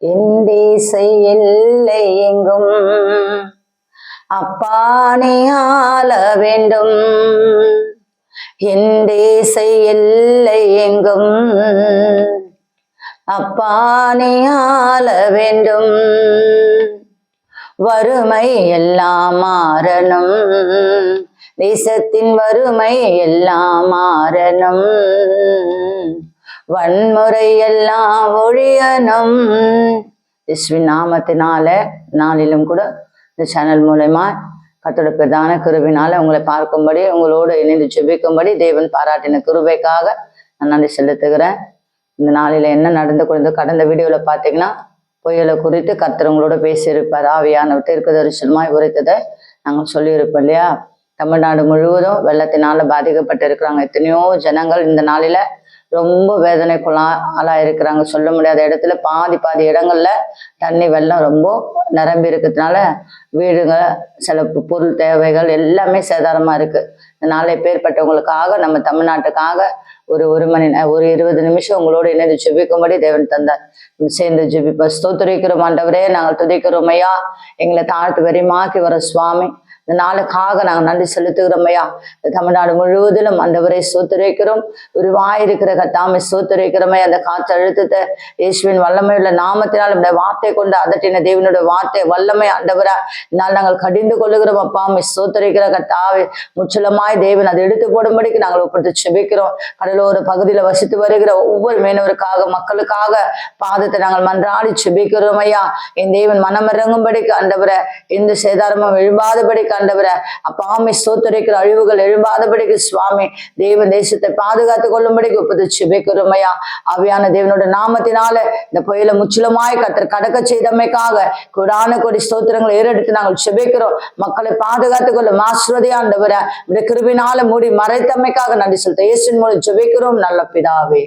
என் தேசை எல்லை எங்கும் அப்பானை ஆள வேண்டும். என் தேசை எல்லை எங்கும் அப்பானை ஆள வேண்டும். வறுமை எல்லாம் மாறணும், தேசத்தின் வறுமை எல்லாம் மாறணும், வன்முறை எல்லாம் ஒழியணும். இயேசுவின் நாமத்தினால நாளிலும் கூட இந்த சேனல் மூலமா கர்த்தருடைய பிரதான கிருபையினால உங்களை பார்க்கும்படி, உங்களோடு இணைந்து ஜெபிக்கும்படி தேவன் பாராட்டின கிருபைக்காக நான் நன்றி செலுத்துகிறேன். இந்த நாளில என்ன நடந்து கொண்டு கடந்த வீடியோல பார்த்தீங்கன்னா புயலை குறித்து கர்த்தர் உங்களோட பேசியிருப்பார். ஆவியானவர் தீர்க்கதரிசனமாய் உரைத்ததை நாங்கள் சொல்லியிருப்போம் இல்லையா. தமிழ்நாடு முழுவதும் வெள்ளத்தினால பாதிக்கப்பட்டிருக்கிறாங்க. எத்தனையோ ஜனங்கள் இந்த நாளில ரொம்ப ஆளாயிருக்கிறாங்க. சொல்ல முடியாத இடத்துல பாதி இடங்கள்ல தண்ணி வெள்ளம் ரொம்ப நிரம்பி இருக்கிறதுனால வீடுங்க, சில பொருள் தேவைகள் எல்லாமே சேதாரமா இருக்கு. இந்த நாளை பேர்பட்டவங்களுக்காக, நம்ம தமிழ்நாட்டுக்காக ஒரு 20 நிமிஷம் உங்களோட இணைந்து ஜெபிக்கும்படி தேவன் தந்தார். சேர்ந்து ஜெபிப்போம். ஸ்தோத்திரிக்கிறோம் ஆண்டவரே, நாங்கள் துதிக்கிறோம் ஐயா. எங்களை தாழ்த்து வெறிமாக்கி வர சுவாமி, இந்த நாளுக்காக நாங்கள் நன்றி செலுத்துகிறோம் ஐயா. தமிழ்நாடு முழுவதிலும் ஆண்டவரை ஸ்தோத்திரிக்கிறோம். உருவாயிருக்கிற கர்த்தாமை ஸ்தோத்திரிக்கிறோமே. அந்த காற்று அழுத்தத்தை இயேசுவின் வல்லமையுள்ள நாமத்தினால் இந்த வார்த்தை கொண்டு அதட்டின தேவனுடைய வார்த்தை வல்லமை ஆண்டவரா இதனால் நாங்கள் கடிந்து கொள்ளுகிறோம். அப்பாமை ஸ்தோத்திரிக்கிற கர்த்தாவே, முற்றிலுமாய் தேவன் அதை எடுத்து போடும்படிக்கு நாங்கள் ஒப்புட்டு செபிக்கிறோம். கடலோர பகுதியில வசித்து வருகிற ஒவ்வொரு மீனவருக்காக, மக்களுக்காக பாதத்தை நாங்கள் மன்றாடி செபிக்கிறோம் ஐயா. என் தேவன் மனமிறங்கும்படிக்கு ஆண்டவரை, எந்த சேதாரமும் எழும்பாதபடிக்கு ஆண்டவரை, அப்பாமை ஸ்தோத்திரிக்கிற அழிவுகள் எழும்பாதபடிக்கு சுவாமி தேவன் தேசத்தை பாதுகாத்துக் கொள்ளும்படிக்கு ஒப்புது செபிக்கிறோம் ஐயா. ஆவியான தேவனோட நாமத்தினால இந்த புயலை முற்றிலுமாய் கர்த்தர் கடக்க செய்தமைக்காக கோடி ஸ்தோத்திரங்களை ஏறெடுத்து நாங்கள் செபிக்கிறோம். மக்களை பாதுகாத்துக் கொள்ளும் ஆசீர்வதியா ஆண்டவரை கிருபையினால மூடி மறைத்தமைக்காக நன்றி செலுத்த இயேசுவின் மூலம் ஜெபிக்கிறோம் நல்ல பிதாவே.